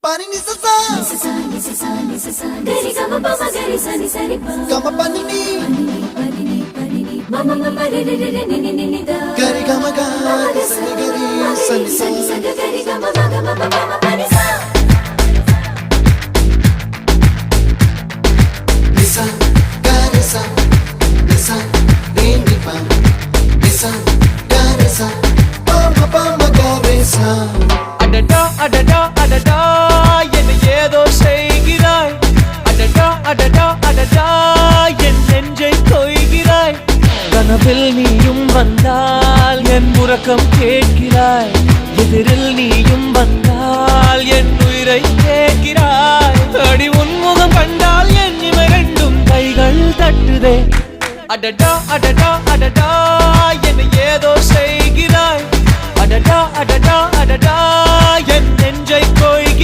Pani ni sa sa gari ga ma pa ma gari sa ni sa ri pa ga ma pa ni ma ma ma ma re re re ni ni ni da gari ga ma ga sa ni gari sa ni sa gari ga ma ga ma pa ma pa ni sa ni sa gari sa re ni pa ni sa gari sa pa ma gari sa adada adada adada என்ன ஏதோ செய்கிறாய் adada adada adada என் நெஞ்சை கொய்கிறாய் கனவில் நீயும் வந்தால் என் உறக்கம் கேட்கிறாய் எதிரில் நீயும் வந்தால் என் உயிரை கேட்கிறாய் அடி உன்முகம் கண்டால் என் இமை ரெண்டும் கைகள் தட்டுதே adada adada adada என்ன ஏதோ செய்கிறாய் adada adada adada என் நெஞ்சை கொய்கிறாய்